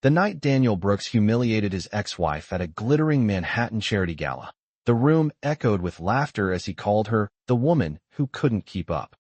The night Daniel Brooks humiliated his ex-wife at a glittering Manhattan charity gala. The room echoed with laughter as he called her the woman who couldn't keep up.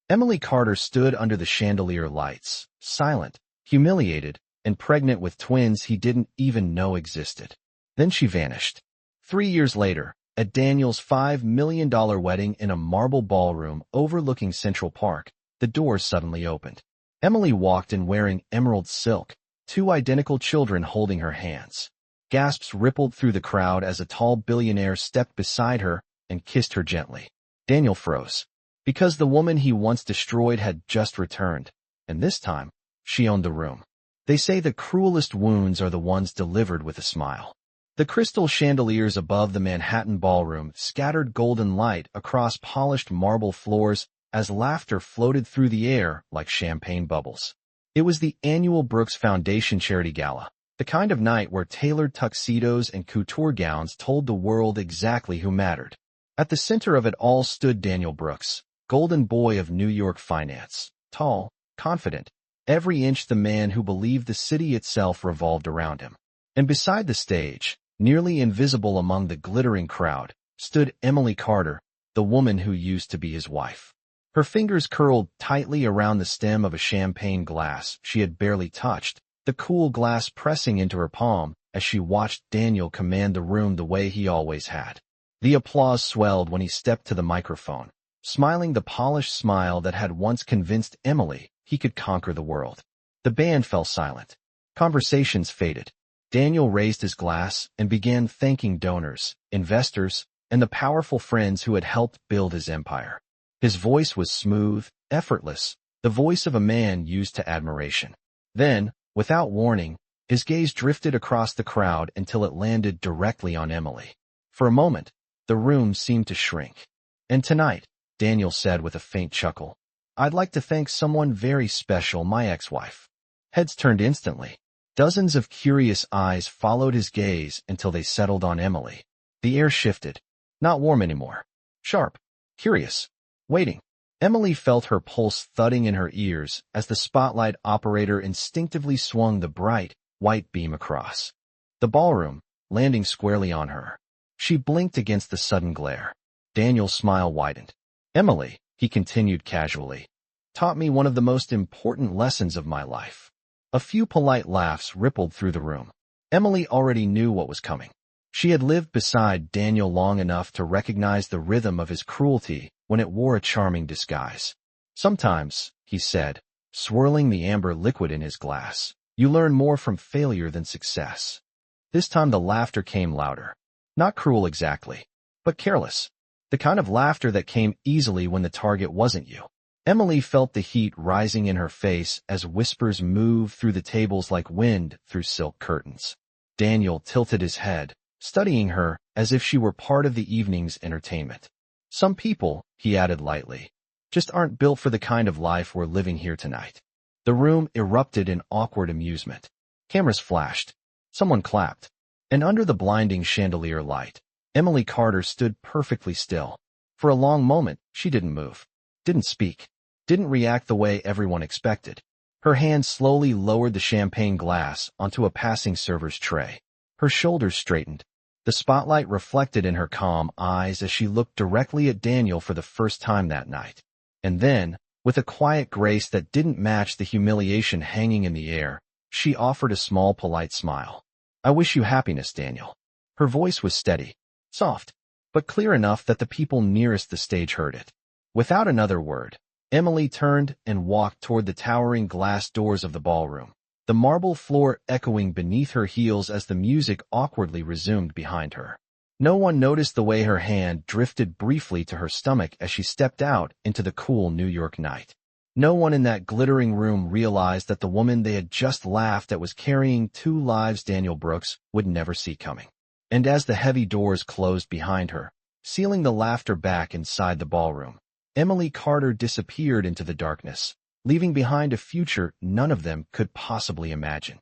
Emily Carter stood under the chandelier lights, silent, humiliated, and pregnant with twins he didn't even know existed. Then she vanished. 3 years later, at Daniel's $5 million wedding in a marble ballroom overlooking Central Park, the doors suddenly opened. Emily walked in wearing emerald silk, 2 identical children holding her hands. Gasps rippled through the crowd as a tall billionaire stepped beside her and kissed her gently. Daniel froze, because the woman he once destroyed had just returned, and this time, she owned the room. They say the cruelest wounds are the ones delivered with a smile. The crystal chandeliers above the Manhattan ballroom scattered golden light across polished marble floors as laughter floated through the air like champagne bubbles. It was the annual Brooks Foundation Charity Gala, the kind of night where tailored tuxedos and couture gowns told the world exactly who mattered. At the center of it all stood Daniel Brooks, golden boy of New York finance, tall, confident, every inch the man who believed the city itself revolved around him. And beside the stage, nearly invisible among the glittering crowd, stood Emily Carter, the woman who used to be his wife. Her fingers curled tightly around the stem of a champagne glass she had barely touched, the cool glass pressing into her palm as she watched Daniel command the room the way he always had. The applause swelled when he stepped to the microphone, smiling the polished smile that had once convinced Emily he could conquer the world. The band fell silent. Conversations faded. Daniel raised his glass and began thanking donors, investors, and the powerful friends who had helped build his empire. His voice was smooth, effortless, the voice of a man used to admiration. Then, without warning, his gaze drifted across the crowd until it landed directly on Emily. For a moment, the room seemed to shrink. And tonight, Daniel said with a faint chuckle, I'd like to thank someone very special, my ex-wife. Heads turned instantly. Dozens of curious eyes followed his gaze until they settled on Emily. The air shifted. Not warm anymore. Sharp. Curious. Waiting. Emily felt her pulse thudding in her ears as the spotlight operator instinctively swung the bright, white beam across the ballroom, landing squarely on her. She blinked against the sudden glare. Daniel's smile widened. Emily, he continued casually, taught me one of the most important lessons of my life. A few polite laughs rippled through the room. Emily already knew what was coming. She had lived beside Daniel long enough to recognize the rhythm of his cruelty when it wore a charming disguise. Sometimes, he said, swirling the amber liquid in his glass, you learn more from failure than success. This time the laughter came louder. Not cruel exactly, but careless. The kind of laughter that came easily when the target wasn't you. Emily felt the heat rising in her face as whispers moved through the tables like wind through silk curtains. Daniel tilted his head, studying her as if she were part of the evening's entertainment. Some people, he added lightly, just aren't built for the kind of life we're living here tonight. The room erupted in awkward amusement. Cameras flashed. Someone clapped. And under the blinding chandelier light, Emily Carter stood perfectly still. For a long moment, she didn't move, didn't speak, didn't react the way everyone expected. Her hand slowly lowered the champagne glass onto a passing server's tray. Her shoulders straightened. The spotlight reflected in her calm eyes as she looked directly at Daniel for the first time that night. And then, with a quiet grace that didn't match the humiliation hanging in the air, she offered a small polite smile. I wish you happiness, Daniel. Her voice was steady, soft, but clear enough that the people nearest the stage heard it. Without another word, Emily turned and walked toward the towering glass doors of the ballroom, the marble floor echoing beneath her heels as the music awkwardly resumed behind her. No one noticed the way her hand drifted briefly to her stomach as she stepped out into the cool New York night. No one in that glittering room realized that the woman they had just laughed at was carrying 2 lives Daniel Brooks would never see coming. And as the heavy doors closed behind her, sealing the laughter back inside the ballroom, Emily Carter disappeared into the darkness, leaving behind a future none of them could possibly imagine.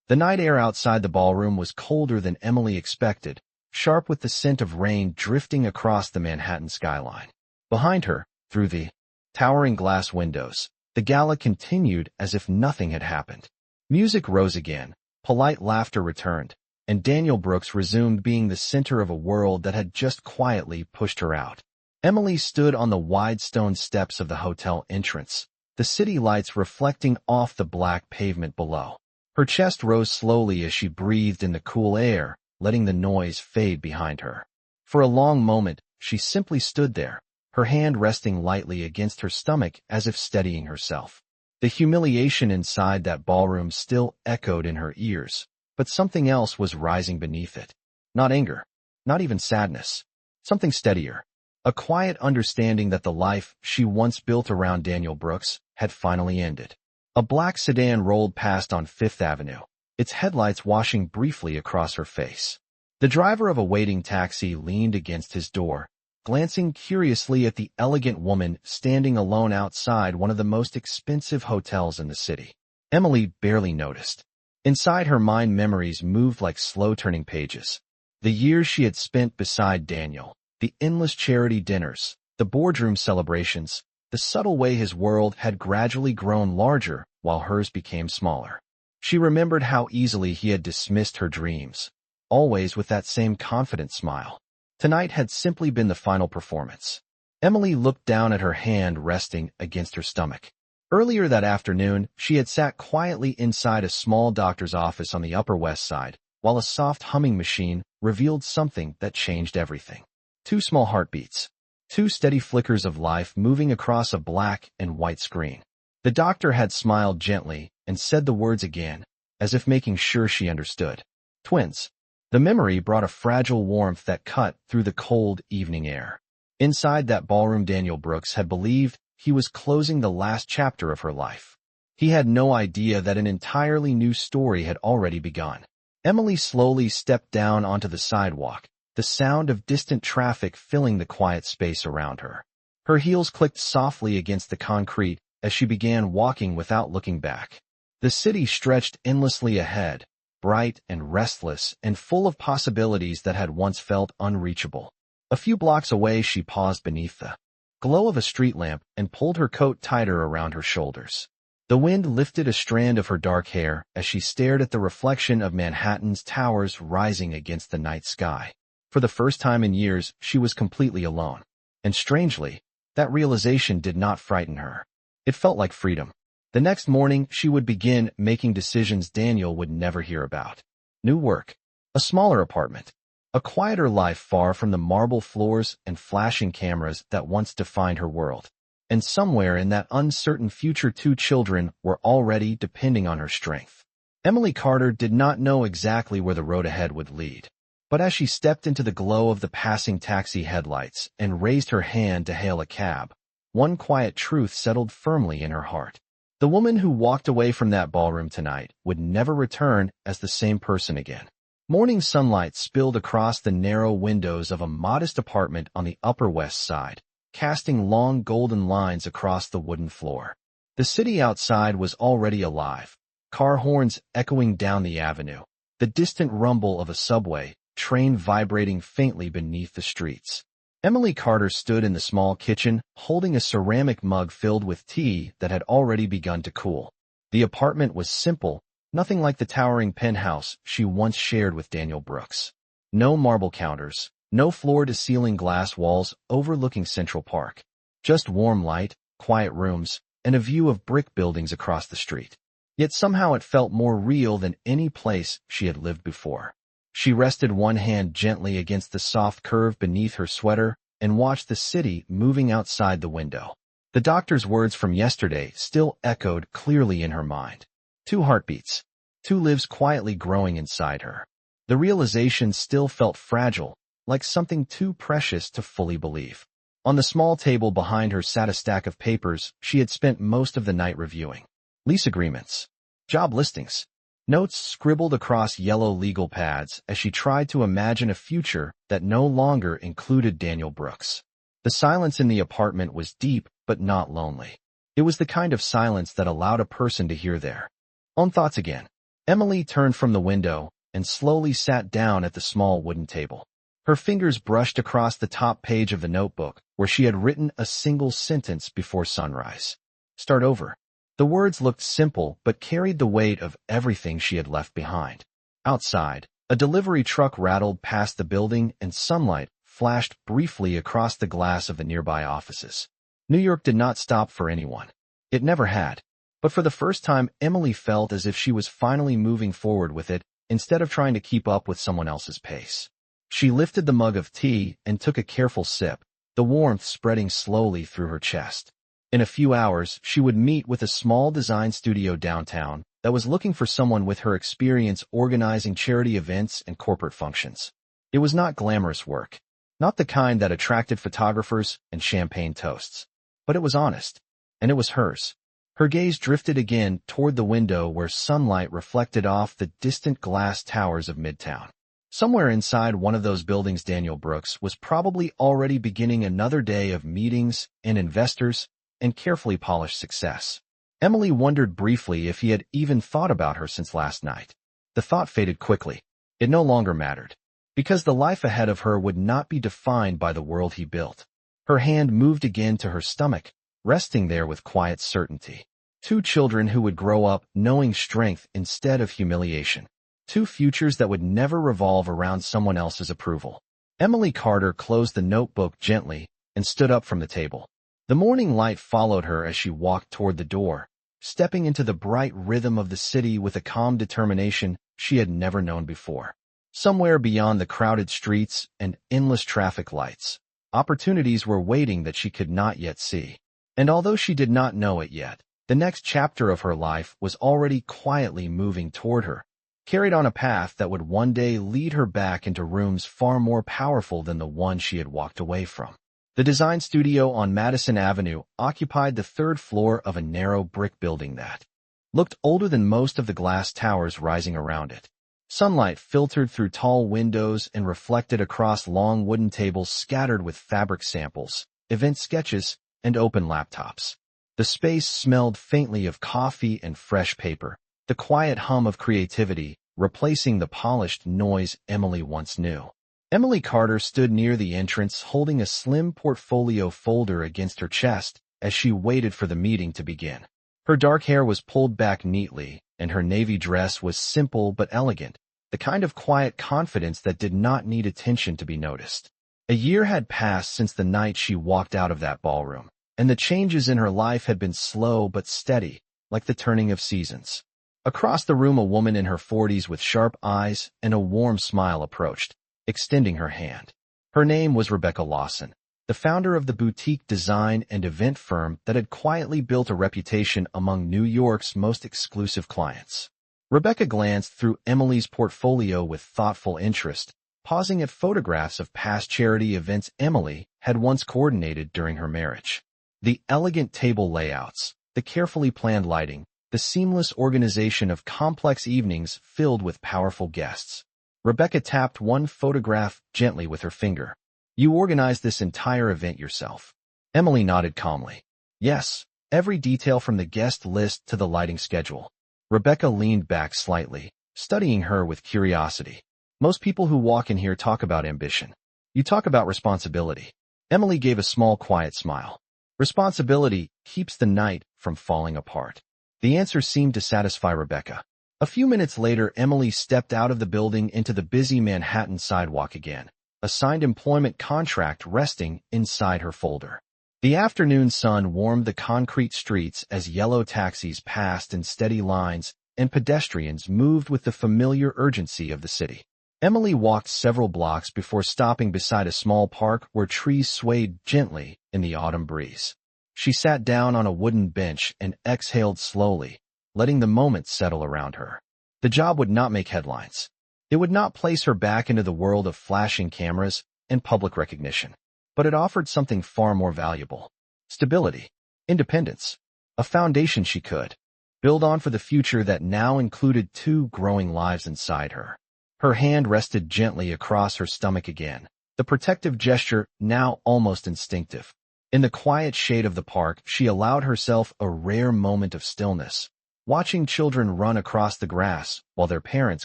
The night air outside the ballroom was colder than Emily expected, sharp with the scent of rain drifting across the Manhattan skyline. Behind her, through the towering glass windows, the gala continued as if nothing had happened. Music rose again, Polite laughter returned, and Daniel Brooks resumed being the center of a world that had just quietly pushed her out. Emily stood on the wide stone steps of the hotel entrance, the city lights reflecting off the black pavement below. Her chest rose slowly as she breathed in the cool air, letting the noise fade behind her. For a long moment, she simply stood there, her hand resting lightly against her stomach as if steadying herself. The humiliation inside that ballroom still echoed in her ears, but something else was rising beneath it. Not anger, not even sadness, something steadier. A quiet understanding that the life she once built around Daniel Brooks had finally ended. A black sedan rolled past on Fifth Avenue, its headlights washing briefly across her face. The driver of a waiting taxi leaned against his door, glancing curiously at the elegant woman standing alone outside one of the most expensive hotels in the city. Emily barely noticed. Inside her mind, memories moved like slow-turning pages. The years she had spent beside Daniel, the endless charity dinners, the boardroom celebrations, the subtle way his world had gradually grown larger while hers became smaller. She remembered how easily he had dismissed her dreams, always with that same confident smile. Tonight had simply been the final performance. Emily looked down at her hand resting against her stomach. Earlier that afternoon, she had sat quietly inside a small doctor's office on the Upper West Side, while a soft humming machine revealed something that changed everything. 2 small heartbeats. 2 steady flickers of life moving across a black and white screen. The doctor had smiled gently and said the words again, as if making sure she understood. Twins. The memory brought a fragile warmth that cut through the cold evening air. Inside that ballroom, Daniel Brooks had believed he was closing the last chapter of her life. He had no idea that an entirely new story had already begun. Emily slowly stepped down onto the sidewalk, the sound of distant traffic filling the quiet space around her. Her heels clicked softly against the concrete as she began walking without looking back. The city stretched endlessly ahead, bright and restless and full of possibilities that had once felt unreachable. A few blocks away, she paused beneath the glow of a street lamp and pulled her coat tighter around her shoulders. The wind lifted a strand of her dark hair as she stared at the reflection of Manhattan's towers rising against the night sky. For the first time in years, she was completely alone. And strangely, that realization did not frighten her. It felt like freedom. The next morning, she would begin making decisions Daniel would never hear about. New work, a smaller apartment, a quieter life far from the marble floors and flashing cameras that once defined her world. And somewhere in that uncertain future, 2 children were already depending on her strength. Emily Carter did not know exactly where the road ahead would lead. But as she stepped into the glow of the passing taxi headlights and raised her hand to hail a cab, one quiet truth settled firmly in her heart. The woman who walked away from that ballroom tonight would never return as the same person again. Morning sunlight spilled across the narrow windows of a modest apartment on the Upper West Side, casting long golden lines across the wooden floor. The city outside was already alive, car horns echoing down the avenue, the distant rumble of a subway train vibrating faintly beneath the streets. Emily Carter stood in the small kitchen, holding a ceramic mug filled with tea that had already begun to cool. The apartment was simple, nothing like the towering penthouse she once shared with Daniel Brooks. No marble counters, no floor-to-ceiling glass walls overlooking Central Park. Just warm light, quiet rooms, and a view of brick buildings across the street. Yet somehow it felt more real than any place she had lived before. She rested one hand gently against the soft curve beneath her sweater and watched the city moving outside the window. The doctor's words from yesterday still echoed clearly in her mind. 2 heartbeats, 2 lives quietly growing inside her. The realization still felt fragile, like something too precious to fully believe. On the small table behind her sat a stack of papers she had spent most of the night reviewing. Lease agreements, job listings, notes scribbled across yellow legal pads as she tried to imagine a future that no longer included Daniel Brooks. The silence in the apartment was deep but not lonely. It was the kind of silence that allowed a person to hear their own thoughts again. Emily turned from the window and slowly sat down at the small wooden table. Her fingers brushed across the top page of the notebook where she had written a single sentence before sunrise. Start over. The words looked simple but carried the weight of everything she had left behind. Outside, a delivery truck rattled past the building and sunlight flashed briefly across the glass of the nearby offices. New York did not stop for anyone. It never had. But for the first time, Emily felt as if she was finally moving forward with it instead of trying to keep up with someone else's pace. She lifted the mug of tea and took a careful sip, the warmth spreading slowly through her chest. In a few hours, she would meet with a small design studio downtown that was looking for someone with her experience organizing charity events and corporate functions. It was not glamorous work, not the kind that attracted photographers and champagne toasts, but it was honest, and it was hers. Her gaze drifted again toward the window where sunlight reflected off the distant glass towers of Midtown. Somewhere inside one of those buildings, Daniel Brooks was probably already beginning another day of meetings and investors and carefully polished success. Emily wondered briefly if he had even thought about her since last night. The thought faded quickly. It no longer mattered, because the life ahead of her would not be defined by the world he built. Her hand moved again to her stomach, resting there with quiet certainty. 2 children who would grow up knowing strength instead of humiliation. 2 futures that would never revolve around someone else's approval. Emily Carter closed the notebook gently and stood up from the table. The morning light followed her as she walked toward the door, stepping into the bright rhythm of the city with a calm determination she had never known before. Somewhere beyond the crowded streets and endless traffic lights, opportunities were waiting that she could not yet see. And although she did not know it yet, the next chapter of her life was already quietly moving toward her, carried on a path that would one day lead her back into rooms far more powerful than the one she had walked away from. The design studio on Madison Avenue occupied the 3rd floor of a narrow brick building that looked older than most of the glass towers rising around it. Sunlight filtered through tall windows and reflected across long wooden tables scattered with fabric samples, event sketches, and open laptops. The space smelled faintly of coffee and fresh paper, the quiet hum of creativity replacing the polished noise Emily once knew. Emily Carter stood near the entrance holding a slim portfolio folder against her chest as she waited for the meeting to begin. Her dark hair was pulled back neatly, and her navy dress was simple but elegant, the kind of quiet confidence that did not need attention to be noticed. A year had passed since the night she walked out of that ballroom, and the changes in her life had been slow but steady, like the turning of seasons. Across the room, a woman in her 40s with sharp eyes and a warm smile approached, extending her hand. Her name was Rebecca Lawson, the founder of the boutique design and event firm that had quietly built a reputation among New York's most exclusive clients. Rebecca glanced through Emily's portfolio with thoughtful interest, pausing at photographs of past charity events Emily had once coordinated during her marriage. The elegant table layouts, the carefully planned lighting, the seamless organization of complex evenings filled with powerful guests. Rebecca tapped one photograph gently with her finger. "You organized this entire event yourself." Emily nodded calmly. "Yes, every detail from the guest list to the lighting schedule." Rebecca leaned back slightly, studying her with curiosity. "Most people who walk in here talk about ambition. You talk about responsibility." Emily gave a small, quiet smile. "Responsibility keeps the night from falling apart." The answer seemed to satisfy Rebecca. A few minutes later, Emily stepped out of the building into the busy Manhattan sidewalk again, a signed employment contract resting inside her folder. The afternoon sun warmed the concrete streets as yellow taxis passed in steady lines and pedestrians moved with the familiar urgency of the city. Emily walked several blocks before stopping beside a small park where trees swayed gently in the autumn breeze. She sat down on a wooden bench and exhaled slowly, letting the moment settle around her. The job would not make headlines. It would not place her back into the world of flashing cameras and public recognition. But it offered something far more valuable: stability, independence, a foundation she could build on for the future that now included 2 growing lives inside her. Her hand rested gently across her stomach again, the protective gesture now almost instinctive. In the quiet shade of the park, she allowed herself a rare moment of stillness, watching children run across the grass while their parents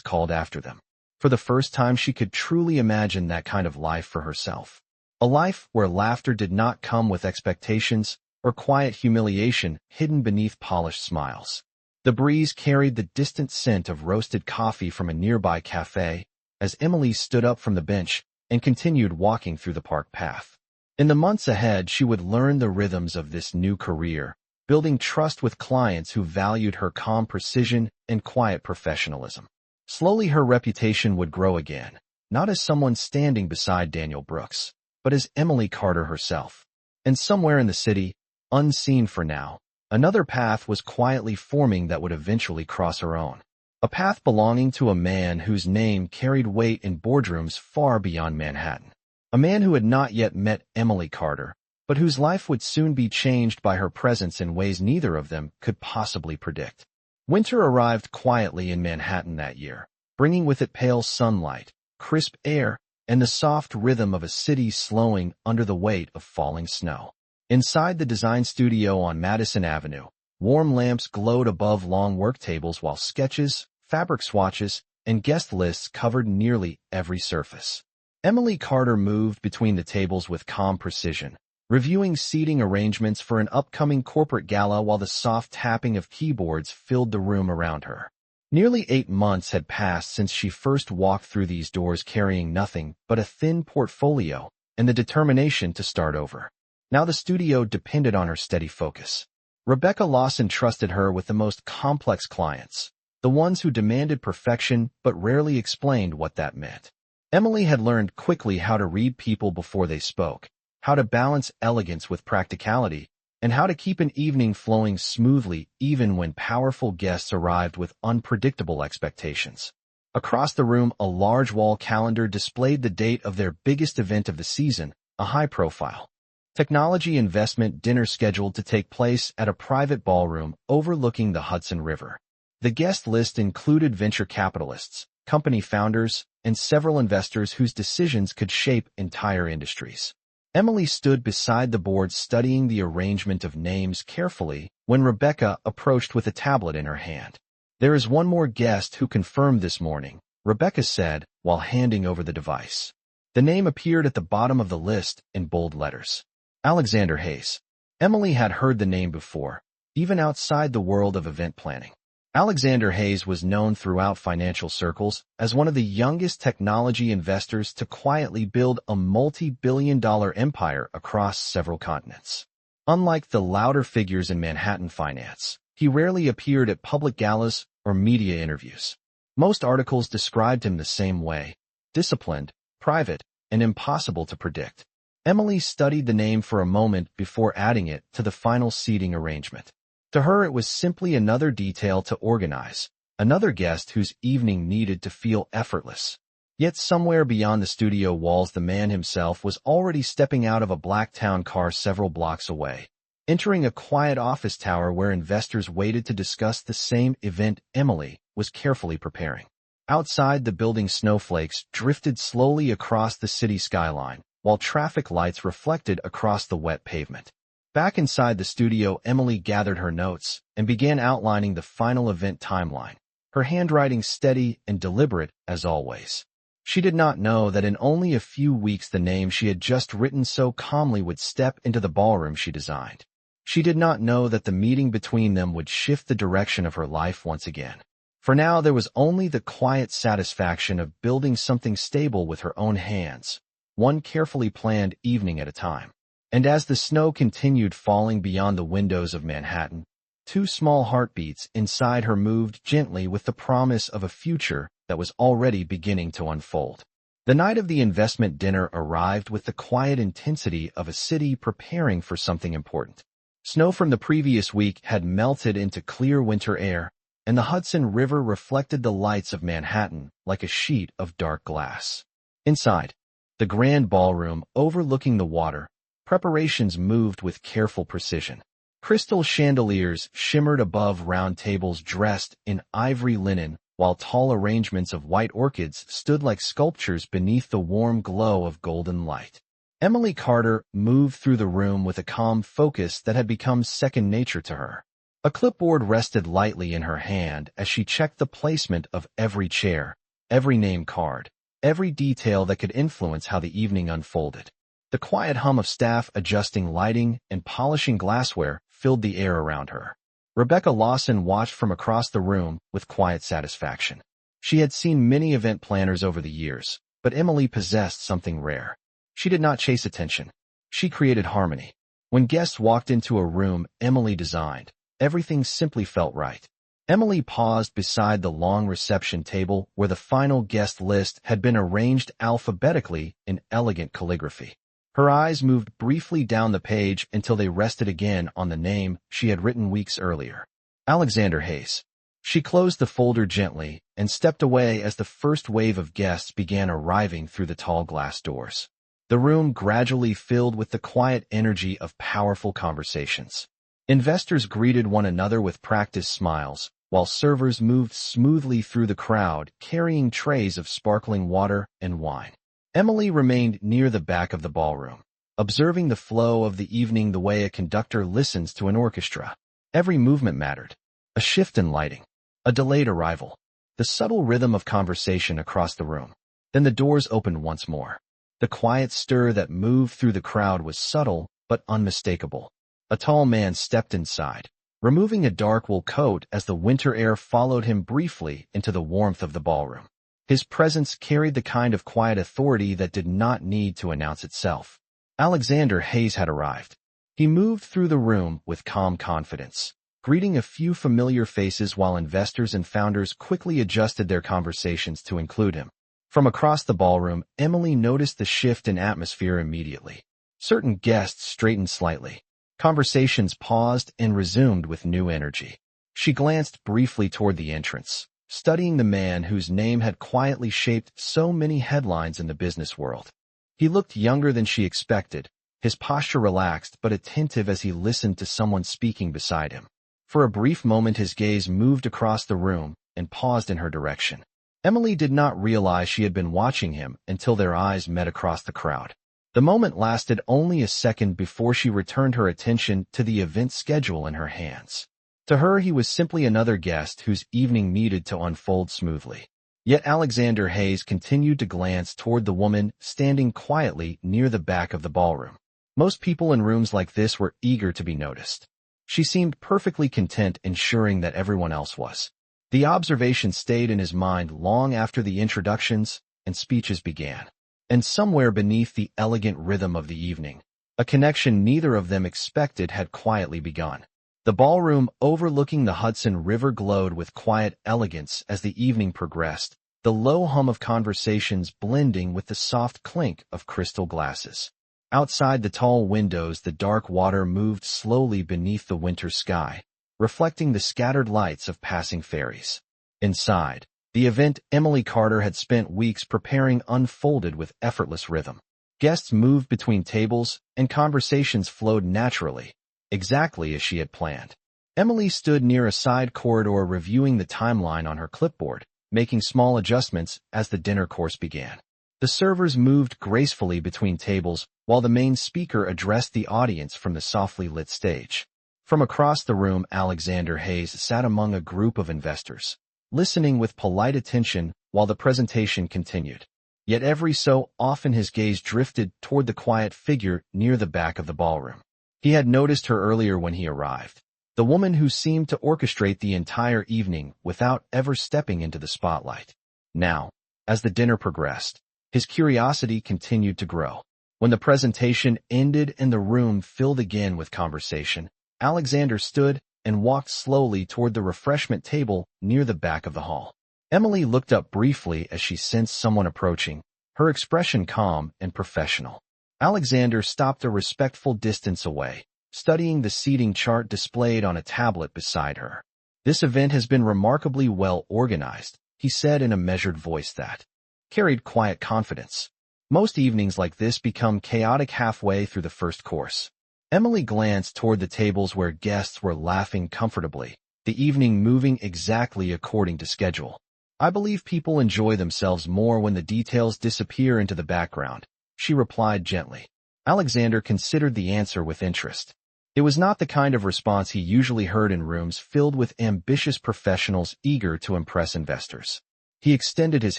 called after them. For the first time, she could truly imagine that kind of life for herself. A life where laughter did not come with expectations, or quiet humiliation hidden beneath polished smiles. The breeze carried the distant scent of roasted coffee from a nearby cafe as Emily stood up from the bench and continued walking through the park path. In the months ahead, she would learn the rhythms of this new career, building trust with clients who valued her calm precision and quiet professionalism. Slowly, her reputation would grow again, not as someone standing beside Daniel Brooks, but as Emily Carter herself. And somewhere in the city, unseen for now, another path was quietly forming that would eventually cross her own. A path belonging to a man whose name carried weight in boardrooms far beyond Manhattan. A man who had not yet met Emily Carter, but whose life would soon be changed by her presence in ways neither of them could possibly predict. Winter arrived quietly in Manhattan that year, bringing with it pale sunlight, crisp air, and the soft rhythm of a city slowing under the weight of falling snow. Inside the design studio on Madison Avenue, warm lamps glowed above long work tables while sketches, fabric swatches, and guest lists covered nearly every surface. Emily Carter moved between the tables with calm precision, reviewing seating arrangements for an upcoming corporate gala while the soft tapping of keyboards filled the room around her. Nearly 8 months had passed since she first walked through these doors carrying nothing but a thin portfolio and the determination to start over. Now the studio depended on her steady focus. Rebecca Lawson trusted her with the most complex clients, the ones who demanded perfection but rarely explained what that meant. Emily had learned quickly how to read people before they spoke, how to balance elegance with practicality, and how to keep an evening flowing smoothly even when powerful guests arrived with unpredictable expectations. Across the room, a large wall calendar displayed the date of their biggest event of the season, a high-profile technology investment dinner scheduled to take place at a private ballroom overlooking the Hudson River. The guest list included venture capitalists, company founders, and several investors whose decisions could shape entire industries. Emily stood beside the board studying the arrangement of names carefully when Rebecca approached with a tablet in her hand. "There is one more guest who confirmed this morning," Rebecca said while handing over the device. The name appeared at the bottom of the list in bold letters. Alexander Hayes. Emily had heard the name before, even outside the world of event planning. Alexander Hayes was known throughout financial circles as one of the youngest technology investors to quietly build a multi-billion-dollar empire across several continents. Unlike the louder figures in Manhattan finance, he rarely appeared at public galas or media interviews. Most articles described him the same way: disciplined, private, and impossible to predict. Emily studied the name for a moment before adding it to the final seating arrangement. To her, it was simply another detail to organize, another guest whose evening needed to feel effortless. Yet somewhere beyond the studio walls, the man himself was already stepping out of a black town car several blocks away, entering a quiet office tower where investors waited to discuss the same event Emily was carefully preparing. Outside, the building snowflakes drifted slowly across the city skyline, while traffic lights reflected across the wet pavement. Back inside the studio, Emily gathered her notes and began outlining the final event timeline, her handwriting steady and deliberate as always. She did not know that in only a few weeks the name she had just written so calmly would step into the ballroom she designed. She did not know that the meeting between them would shift the direction of her life once again. For now, there was only the quiet satisfaction of building something stable with her own hands, one carefully planned evening at a time. And as the snow continued falling beyond the windows of Manhattan, 2 small heartbeats inside her moved gently with the promise of a future that was already beginning to unfold. The night of the investment dinner arrived with the quiet intensity of a city preparing for something important. Snow from the previous week had melted into clear winter air, and the Hudson River reflected the lights of Manhattan like a sheet of dark glass. Inside, the grand ballroom overlooking the water, preparations moved with careful precision. Crystal chandeliers shimmered above round tables dressed in ivory linen, while tall arrangements of white orchids stood like sculptures beneath the warm glow of golden light. Emily Carter moved through the room with a calm focus that had become second nature to her. A clipboard rested lightly in her hand as she checked the placement of every chair, every name card, every detail that could influence how the evening unfolded. The quiet hum of staff adjusting lighting and polishing glassware filled the air around her. Rebecca Lawson watched from across the room with quiet satisfaction. She had seen many event planners over the years, but Emily possessed something rare. She did not chase attention. She created harmony. When guests walked into a room Emily designed, everything simply felt right. Emily paused beside the long reception table where the final guest list had been arranged alphabetically in elegant calligraphy. Her eyes moved briefly down the page until they rested again on the name she had written weeks earlier. Alexander Hayes. She closed the folder gently and stepped away as the first wave of guests began arriving through the tall glass doors. The room gradually filled with the quiet energy of powerful conversations. Investors greeted one another with practiced smiles, while servers moved smoothly through the crowd carrying trays of sparkling water and wine. Emily remained near the back of the ballroom, observing the flow of the evening the way a conductor listens to an orchestra. Every movement mattered. A shift in lighting, a delayed arrival, the subtle rhythm of conversation across the room. Then the doors opened once more. The quiet stir that moved through the crowd was subtle but unmistakable. A tall man stepped inside, removing a dark wool coat as the winter air followed him briefly into the warmth of the ballroom. His presence carried the kind of quiet authority that did not need to announce itself. Alexander Hayes had arrived. He moved through the room with calm confidence, greeting a few familiar faces while investors and founders quickly adjusted their conversations to include him. From across the ballroom, Emily noticed the shift in atmosphere immediately. Certain guests straightened slightly. Conversations paused and resumed with new energy. She glanced briefly toward the entrance, studying the man whose name had quietly shaped so many headlines in the business world. He looked younger than she expected, his posture relaxed but attentive as he listened to someone speaking beside him. For a brief moment his gaze moved across the room and paused in her direction. Emily did not realize she had been watching him until their eyes met across the crowd. The moment lasted only a second before she returned her attention to the event schedule in her hands. To her, he was simply another guest whose evening needed to unfold smoothly. Yet Alexander Hayes continued to glance toward the woman standing quietly near the back of the ballroom. Most people in rooms like this were eager to be noticed. She seemed perfectly content ensuring that everyone else was. The observation stayed in his mind long after the introductions and speeches began. And somewhere beneath the elegant rhythm of the evening, a connection neither of them expected had quietly begun. The ballroom overlooking the Hudson River glowed with quiet elegance as the evening progressed, the low hum of conversations blending with the soft clink of crystal glasses. Outside the tall windows, the dark water moved slowly beneath the winter sky, reflecting the scattered lights of passing ferries. Inside, the event Emily Carter had spent weeks preparing unfolded with effortless rhythm. Guests moved between tables, and conversations flowed naturally, exactly as she had planned. Emily stood near a side corridor reviewing the timeline on her clipboard, making small adjustments as the dinner course began. The servers moved gracefully between tables, while the main speaker addressed the audience from the softly lit stage. From across the room, Alexander Hayes sat among a group of investors, listening with polite attention while the presentation continued. Yet every so often his gaze drifted toward the quiet figure near the back of the ballroom. He had noticed her earlier when he arrived, the woman who seemed to orchestrate the entire evening without ever stepping into the spotlight. Now, as the dinner progressed, his curiosity continued to grow. When the presentation ended and the room filled again with conversation, Alexander stood and walked slowly toward the refreshment table near the back of the hall. Emily looked up briefly as she sensed someone approaching, her expression calm and professional. Alexander stopped a respectful distance away, studying the seating chart displayed on a tablet beside her. "This event has been remarkably well organized," he said in a measured voice that carried quiet confidence. "Most evenings like this become chaotic halfway through the first course." Emily glanced toward the tables where guests were laughing comfortably, the evening moving exactly according to schedule. "I believe people enjoy themselves more when the details disappear into the background," she replied gently. Alexander considered the answer with interest. It was not the kind of response he usually heard in rooms filled with ambitious professionals eager to impress investors. He extended his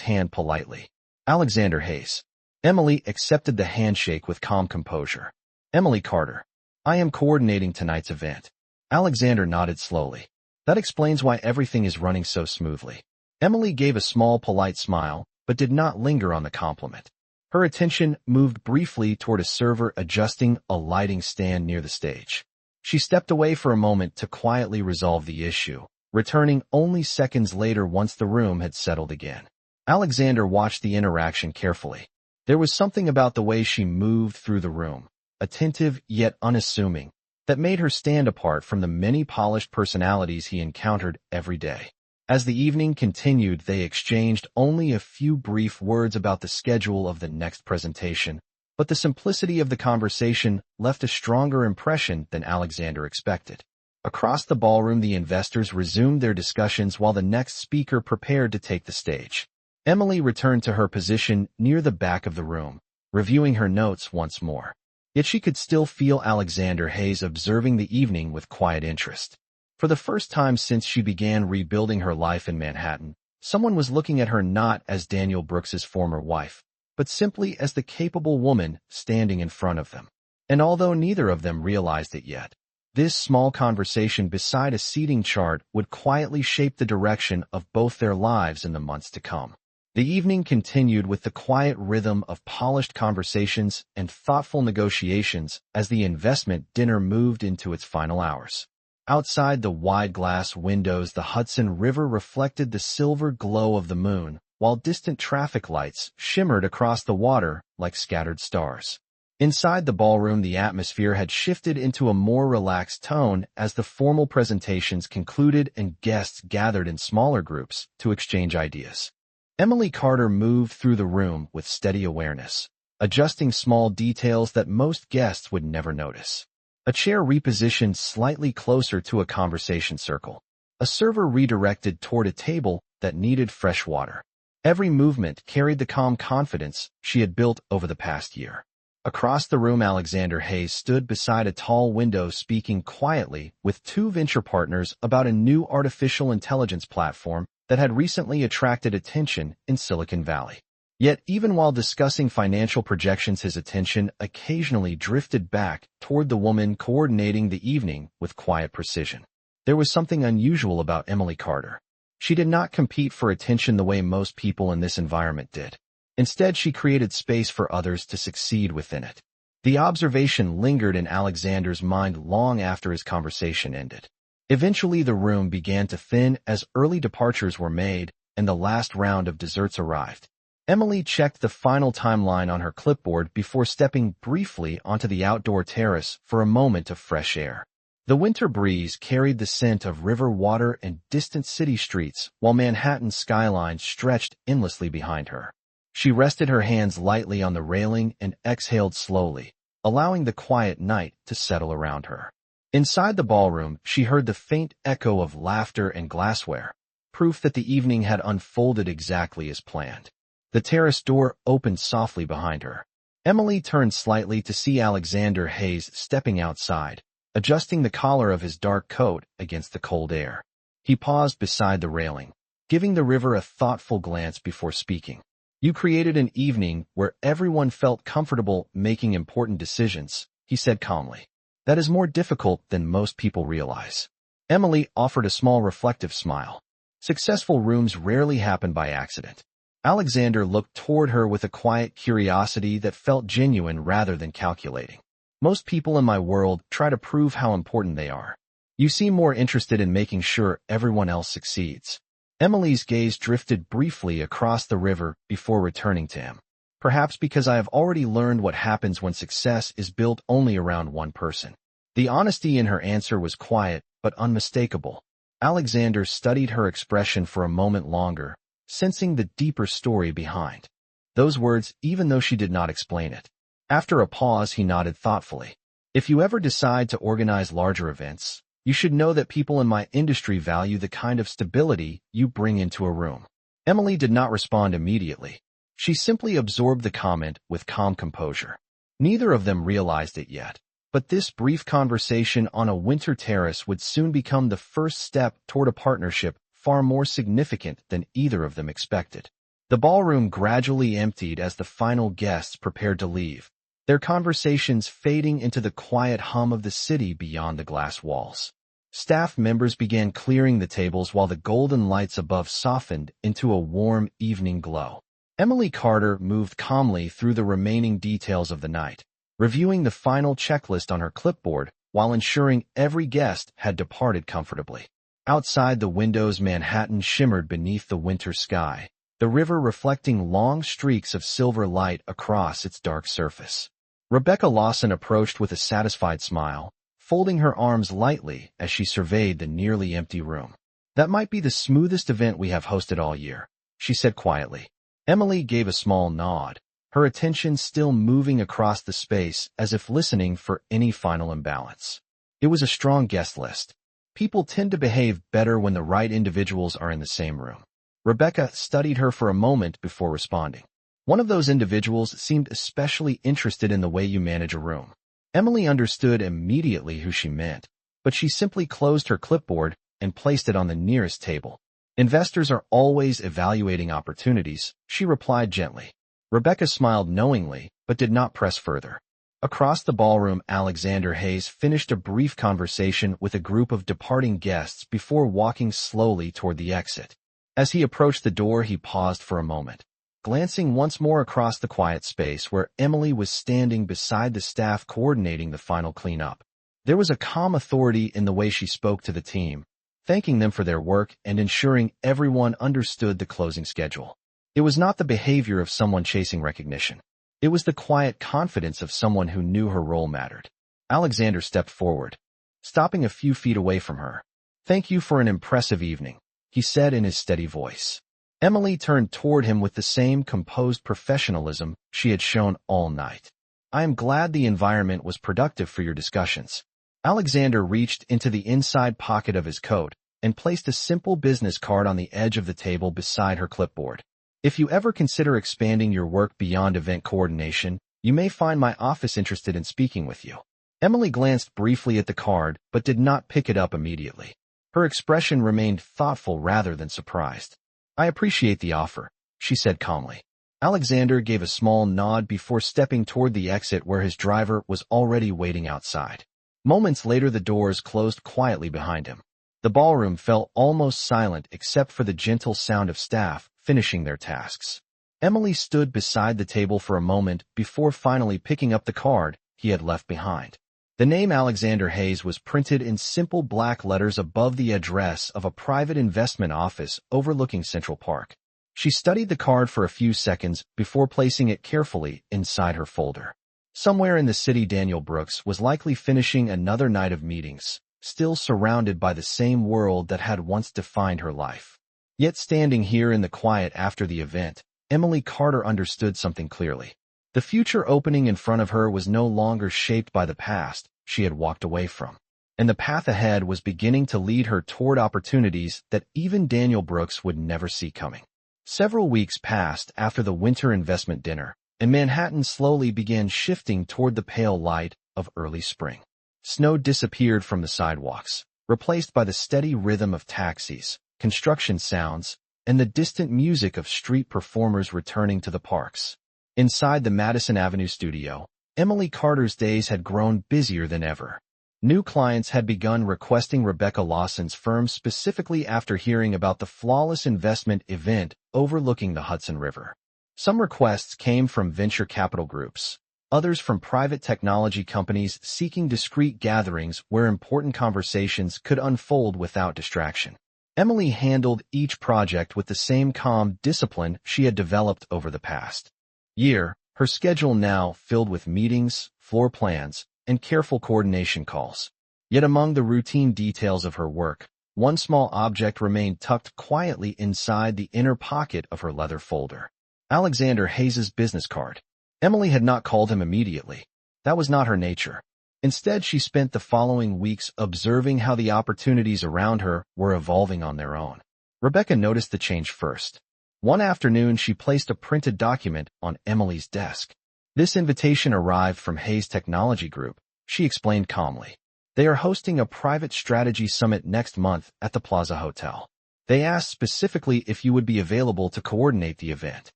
hand politely. "Alexander Hayes." Emily accepted the handshake with calm composure. Emily Carter. I am coordinating tonight's event. Alexander nodded slowly. That explains why everything is running so smoothly. Emily gave a small, polite smile, but did not linger on the compliment. Her attention moved briefly toward a server adjusting a lighting stand near the stage. She stepped away for a moment to quietly resolve the issue, returning only seconds later once the room had settled again. Alexander watched the interaction carefully. There was something about the way she moved through the room, attentive yet unassuming, that made her stand apart from the many polished personalities he encountered every day. As the evening continued, they exchanged only a few brief words about the schedule of the next presentation, but the simplicity of the conversation left a stronger impression than Alexander expected. Across the ballroom, the investors resumed their discussions while the next speaker prepared to take the stage. Emily returned to her position near the back of the room, reviewing her notes once more. Yet she could still feel Alexander Hayes observing the evening with quiet interest. For the first time since she began rebuilding her life in Manhattan, someone was looking at her not as Daniel Brooks's former wife, but simply as the capable woman standing in front of them. And although neither of them realized it yet, this small conversation beside a seating chart would quietly shape the direction of both their lives in the months to come. The evening continued with the quiet rhythm of polished conversations and thoughtful negotiations as the investment dinner moved into its final hours. Outside the wide glass windows, the Hudson River reflected the silver glow of the moon, while distant traffic lights shimmered across the water like scattered stars. Inside the ballroom, the atmosphere had shifted into a more relaxed tone as the formal presentations concluded and guests gathered in smaller groups to exchange ideas. Emily Carter moved through the room with steady awareness, adjusting small details that most guests would never notice. A chair repositioned slightly closer to a conversation circle. A server redirected toward a table that needed fresh water. Every movement carried the calm confidence she had built over the past year. Across the room, Alexander Hayes stood beside a tall window speaking quietly with two venture partners about a new artificial intelligence platform that had recently attracted attention in Silicon Valley. Yet even while discussing financial projections, his attention occasionally drifted back toward the woman coordinating the evening with quiet precision. There was something unusual about Emily Carter. She did not compete for attention the way most people in this environment did. Instead, she created space for others to succeed within it. The observation lingered in Alexander's mind long after his conversation ended. Eventually, the room began to thin as early departures were made and the last round of desserts arrived. Emily checked the final timeline on her clipboard before stepping briefly onto the outdoor terrace for a moment of fresh air. The winter breeze carried the scent of river water and distant city streets, while Manhattan's skyline stretched endlessly behind her. She rested her hands lightly on the railing and exhaled slowly, allowing the quiet night to settle around her. Inside the ballroom, she heard the faint echo of laughter and glassware, proof that the evening had unfolded exactly as planned. The terrace door opened softly behind her. Emily turned slightly to see Alexander Hayes stepping outside, adjusting the collar of his dark coat against the cold air. He paused beside the railing, giving the river a thoughtful glance before speaking. You created an evening where everyone felt comfortable making important decisions, he said calmly. That is more difficult than most people realize. Emily offered a small reflective smile. Successful rooms rarely happen by accident. Alexander looked toward her with a quiet curiosity that felt genuine rather than calculating. Most people in my world try to prove how important they are. You seem more interested in making sure everyone else succeeds. Emily's gaze drifted briefly across the river before returning to him. Perhaps because I have already learned what happens when success is built only around one person. The honesty in her answer was quiet but unmistakable. Alexander studied her expression for a moment longer, sensing the deeper story behind those words, even though she did not explain it. After a pause, he nodded thoughtfully. If you ever decide to organize larger events, you should know that people in my industry value the kind of stability you bring into a room. Emily did not respond immediately. She simply absorbed the comment with calm composure. Neither of them realized it yet, but this brief conversation on a winter terrace would soon become the first step toward a partnership far more significant than either of them expected. The ballroom gradually emptied as the final guests prepared to leave, their conversations fading into the quiet hum of the city beyond the glass walls. Staff members began clearing the tables while the golden lights above softened into a warm evening glow. Emily Carter moved calmly through the remaining details of the night, reviewing the final checklist on her clipboard while ensuring every guest had departed comfortably. Outside the windows, Manhattan shimmered beneath the winter sky, the river reflecting long streaks of silver light across its dark surface. Rebecca Lawson approached with a satisfied smile, folding her arms lightly as she surveyed the nearly empty room. "That might be the smoothest event we have hosted all year," she said quietly. Emily gave a small nod, her attention still moving across the space as if listening for any final imbalance. It was a strong guest list. People tend to behave better when the right individuals are in the same room. Rebecca studied her for a moment before responding. "One of those individuals seemed especially interested in the way you manage a room." Emily understood immediately who she meant, but she simply closed her clipboard and placed it on the nearest table. "Investors are always evaluating opportunities," she replied gently. Rebecca smiled knowingly, but did not press further. Across the ballroom, Alexander Hayes finished a brief conversation with a group of departing guests before walking slowly toward the exit. As he approached the door, he paused for a moment, glancing once more across the quiet space where Emily was standing beside the staff coordinating the final cleanup. There was a calm authority in the way she spoke to the team, thanking them for their work and ensuring everyone understood the closing schedule. It was not the behavior of someone chasing recognition. It was the quiet confidence of someone who knew her role mattered. Alexander stepped forward, stopping a few feet away from her. "Thank you for an impressive evening," he said in his steady voice. Emily turned toward him with the same composed professionalism she had shown all night. "I am glad the environment was productive for your discussions." Alexander reached into the inside pocket of his coat and placed a simple business card on the edge of the table beside her clipboard. "If you ever consider expanding your work beyond event coordination, you may find my office interested in speaking with you." Emily glanced briefly at the card but did not pick it up immediately. Her expression remained thoughtful rather than surprised. "I appreciate the offer," she said calmly. Alexander gave a small nod before stepping toward the exit where his driver was already waiting outside. Moments later, the doors closed quietly behind him. The ballroom fell almost silent except for the gentle sound of staff finishing their tasks. Emily stood beside the table for a moment before finally picking up the card he had left behind. The name Alexander Hayes was printed in simple black letters above the address of a private investment office overlooking Central Park. She studied the card for a few seconds before placing it carefully inside her folder. Somewhere in the city, Daniel Brooks was likely finishing another night of meetings, still surrounded by the same world that had once defined her life. Yet standing here in the quiet after the event, Emily Carter understood something clearly. The future opening in front of her was no longer shaped by the past she had walked away from, and the path ahead was beginning to lead her toward opportunities that even Daniel Brooks would never see coming. Several weeks passed after the winter investment dinner, and Manhattan slowly began shifting toward the pale light of early spring. Snow disappeared from the sidewalks, replaced by the steady rhythm of taxis, construction sounds, and the distant music of street performers returning to the parks. Inside the Madison Avenue studio, Emily Carter's days had grown busier than ever. New clients had begun requesting Rebecca Lawson's firm specifically after hearing about the flawless investment event overlooking the Hudson River. Some requests came from venture capital groups, others from private technology companies seeking discreet gatherings where important conversations could unfold without distraction. Emily handled each project with the same calm discipline she had developed over the past year, her schedule now filled with meetings, floor plans, and careful coordination calls. Yet among the routine details of her work, one small object remained tucked quietly inside the inner pocket of her leather folder. Alexander Hayes's business card. Emily had not called him immediately. That was not her nature. Instead, she spent the following weeks observing how the opportunities around her were evolving on their own. Rebecca noticed the change first. One afternoon, she placed a printed document on Emily's desk. "This invitation arrived from Hayes Technology Group," she explained calmly. "They are hosting a private strategy summit next month at the Plaza Hotel. They asked specifically if you would be available to coordinate the event.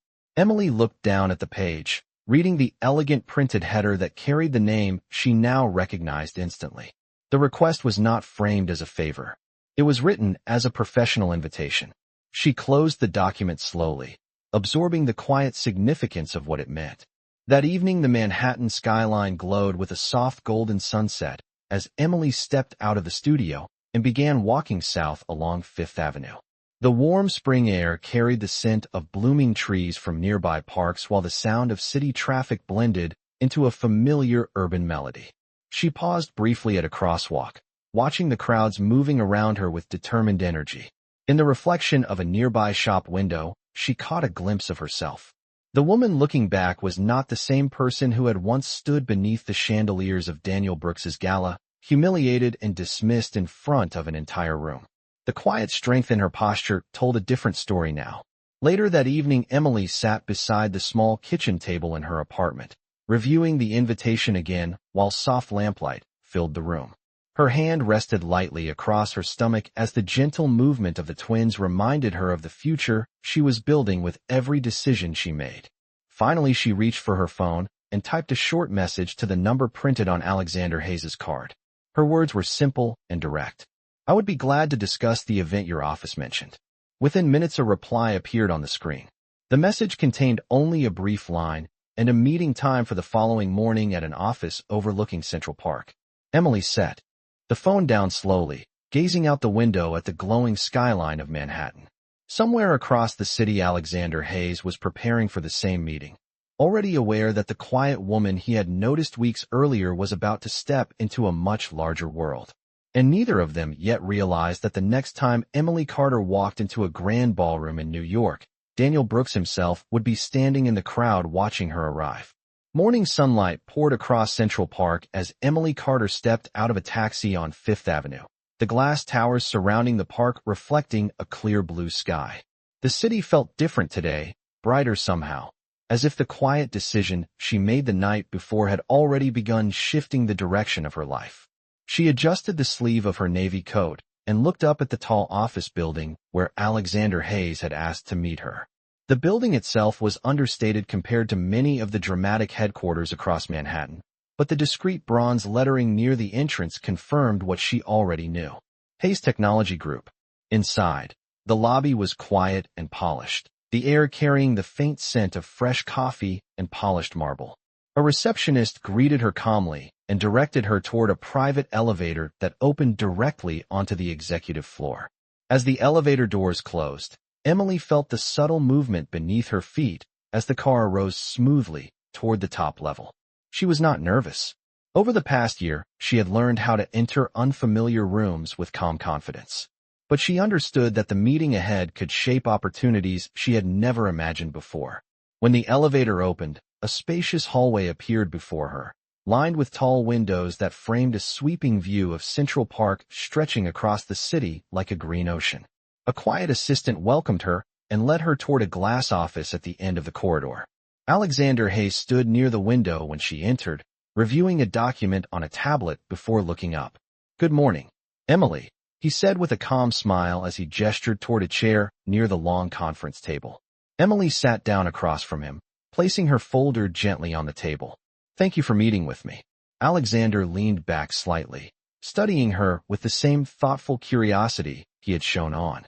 Emily looked down at the page, reading the elegant printed header that carried the name she now recognized instantly. The request was not framed as a favor. It was written as a professional invitation. She closed the document slowly, absorbing the quiet significance of what it meant. That evening, the Manhattan skyline glowed with a soft golden sunset as Emily stepped out of the studio and began walking south along Fifth Avenue. The warm spring air carried the scent of blooming trees from nearby parks while the sound of city traffic blended into a familiar urban melody. She paused briefly at a crosswalk, watching the crowds moving around her with determined energy. In the reflection of a nearby shop window, she caught a glimpse of herself. The woman looking back was not the same person who had once stood beneath the chandeliers of Daniel Brooks's gala, humiliated and dismissed in front of an entire room. The quiet strength in her posture told a different story now. Later that evening, Emily sat beside the small kitchen table in her apartment, reviewing the invitation again while soft lamplight filled the room. Her hand rested lightly across her stomach as the gentle movement of the twins reminded her of the future she was building with every decision she made. Finally, she reached for her phone and typed a short message to the number printed on Alexander Hayes's card. Her words were simple and direct. "I would be glad to discuss the event your office mentioned." Within minutes, a reply appeared on the screen. The message contained only a brief line and a meeting time for the following morning at an office overlooking Central Park. Emily set the phone down slowly, gazing out the window at the glowing skyline of Manhattan. Somewhere across the city, Alexander Hayes was preparing for the same meeting, already aware that the quiet woman he had noticed weeks earlier was about to step into a much larger world. And neither of them yet realized that the next time Emily Carter walked into a grand ballroom in New York, Daniel Brooks himself would be standing in the crowd watching her arrive. Morning sunlight poured across Central Park as Emily Carter stepped out of a taxi on Fifth Avenue, the glass towers surrounding the park reflecting a clear blue sky. The city felt different today, brighter somehow, as if the quiet decision she made the night before had already begun shifting the direction of her life. She adjusted the sleeve of her navy coat and looked up at the tall office building where Alexander Hayes had asked to meet her. The building itself was understated compared to many of the dramatic headquarters across Manhattan, but the discreet bronze lettering near the entrance confirmed what she already knew. Hayes Technology Group. Inside, the lobby was quiet and polished, the air carrying the faint scent of fresh coffee and polished marble. A receptionist greeted her calmly and directed her toward a private elevator that opened directly onto the executive floor. As the elevator doors closed, Emily felt the subtle movement beneath her feet as the car rose smoothly toward the top level. She was not nervous. Over the past year, she had learned how to enter unfamiliar rooms with calm confidence. But she understood that the meeting ahead could shape opportunities she had never imagined before. When the elevator opened, a spacious hallway appeared before her, lined with tall windows that framed a sweeping view of Central Park stretching across the city like a green ocean. A quiet assistant welcomed her and led her toward a glass office at the end of the corridor. Alexander Hayes stood near the window when she entered, reviewing a document on a tablet before looking up. "Good morning, Emily," he said with a calm smile as he gestured toward a chair near the long conference table. Emily sat down across from him, placing her folder gently on the table. "Thank you for meeting with me." Alexander leaned back slightly, studying her with the same thoughtful curiosity he had shown on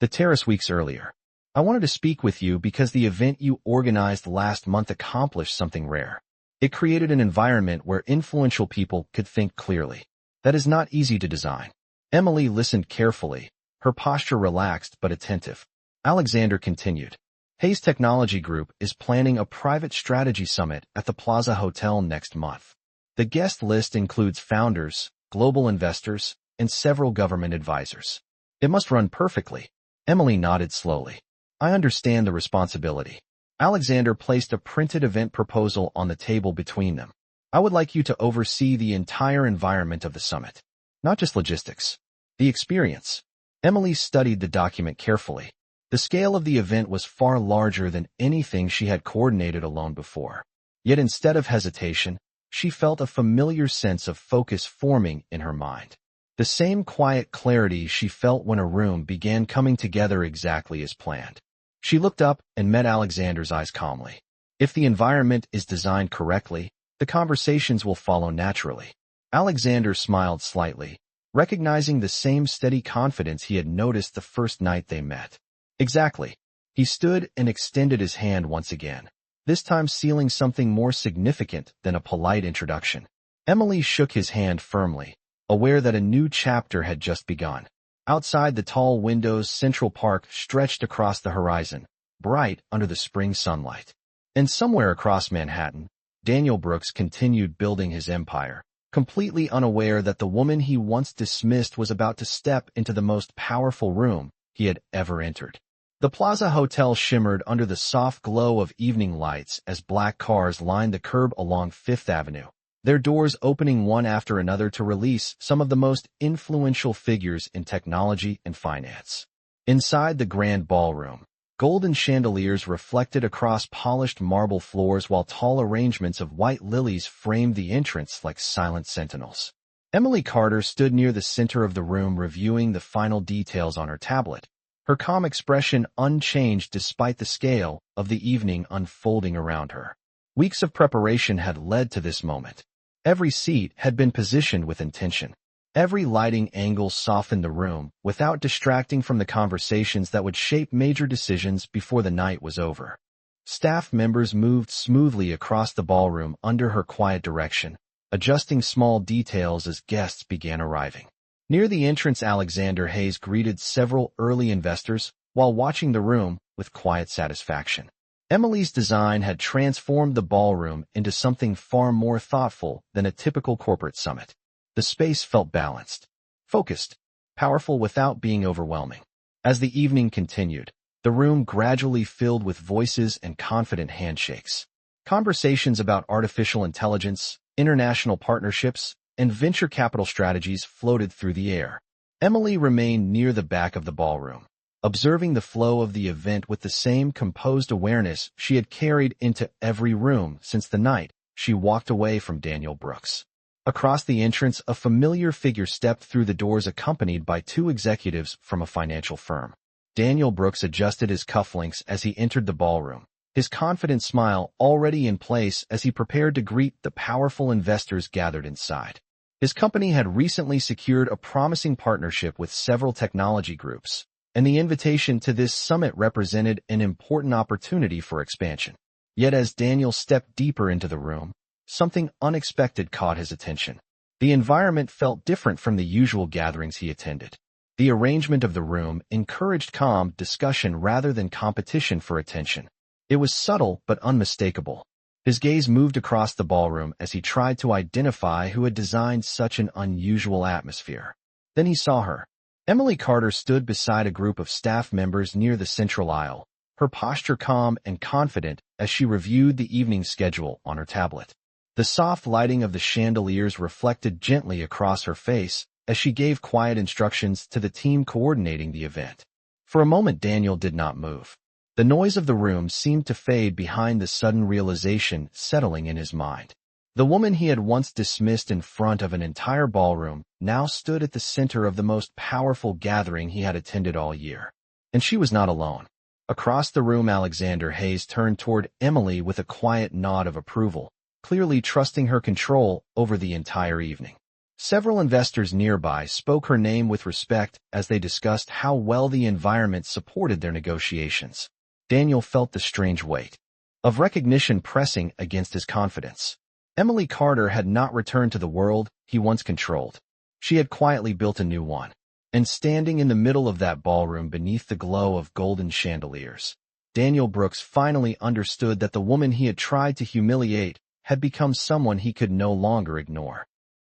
the terrace weeks earlier. "I wanted to speak with you because the event you organized last month accomplished something rare. It created an environment where influential people could think clearly. That is not easy to design." Emily listened carefully, her posture relaxed but attentive. Alexander continued. "Hayes Technology Group is planning a private strategy summit at the Plaza Hotel next month. The guest list includes founders, global investors, and several government advisors. It must run perfectly." Emily nodded slowly. "I understand the responsibility." Alexander placed a printed event proposal on the table between them. "I would like you to oversee the entire environment of the summit, not just logistics. The experience." Emily studied the document carefully. The scale of the event was far larger than anything she had coordinated alone before. Yet instead of hesitation, she felt a familiar sense of focus forming in her mind. The same quiet clarity she felt when a room began coming together exactly as planned. She looked up and met Alexander's eyes calmly. If the environment is designed correctly, the conversations will follow naturally. Alexander smiled slightly, recognizing the same steady confidence he had noticed the first night they met. Exactly. He stood and extended his hand once again, this time sealing something more significant than a polite introduction. Emily shook his hand firmly, aware that a new chapter had just begun. Outside the tall windows, Central Park stretched across the horizon, bright under the spring sunlight. And somewhere across Manhattan, Daniel Brooks continued building his empire, completely unaware that the woman he once dismissed was about to step into the most powerful room he had ever entered. The Plaza Hotel shimmered under the soft glow of evening lights as black cars lined the curb along Fifth Avenue, their doors opening one after another to release some of the most influential figures in technology and finance. Inside the grand ballroom, golden chandeliers reflected across polished marble floors while tall arrangements of white lilies framed the entrance like silent sentinels. Emily Carter stood near the center of the room reviewing the final details on her tablet, her calm expression unchanged despite the scale of the evening unfolding around her. Weeks of preparation had led to this moment. Every seat had been positioned with intention. Every lighting angle softened the room without distracting from the conversations that would shape major decisions before the night was over. Staff members moved smoothly across the ballroom under her quiet direction, adjusting small details as guests began arriving. Near the entrance, Alexander Hayes greeted several early investors while watching the room with quiet satisfaction. Emily's design had transformed the ballroom into something far more thoughtful than a typical corporate summit. The space felt balanced, focused, powerful without being overwhelming. As the evening continued, the room gradually filled with voices and confident handshakes. Conversations about artificial intelligence, international partnerships, and venture capital strategies floated through the air. Emily remained near the back of the ballroom, observing the flow of the event with the same composed awareness she had carried into every room since the night she walked away from Daniel Brooks. Across the entrance, a familiar figure stepped through the doors accompanied by two executives from a financial firm. Daniel Brooks adjusted his cufflinks as he entered the ballroom, his confident smile already in place as he prepared to greet the powerful investors gathered inside. His company had recently secured a promising partnership with several technology groups, and the invitation to this summit represented an important opportunity for expansion. Yet as Daniel stepped deeper into the room, something unexpected caught his attention. The environment felt different from the usual gatherings he attended. The arrangement of the room encouraged calm discussion rather than competition for attention. It was subtle but unmistakable. His gaze moved across the ballroom as he tried to identify who had designed such an unusual atmosphere. Then he saw her. Emily Carter stood beside a group of staff members near the central aisle, her posture calm and confident as she reviewed the evening schedule on her tablet. The soft lighting of the chandeliers reflected gently across her face as she gave quiet instructions to the team coordinating the event. For a moment, Daniel did not move. The noise of the room seemed to fade behind the sudden realization settling in his mind. The woman he had once dismissed in front of an entire ballroom now stood at the center of the most powerful gathering he had attended all year. And she was not alone. Across the room, Alexander Hayes turned toward Emily with a quiet nod of approval, clearly trusting her control over the entire evening. Several investors nearby spoke her name with respect as they discussed how well the environment supported their negotiations. Daniel felt the strange weight of recognition pressing against his confidence. Emily Carter had not returned to the world he once controlled. She had quietly built a new one. And standing in the middle of that ballroom beneath the glow of golden chandeliers, Daniel Brooks finally understood that the woman he had tried to humiliate had become someone he could no longer ignore.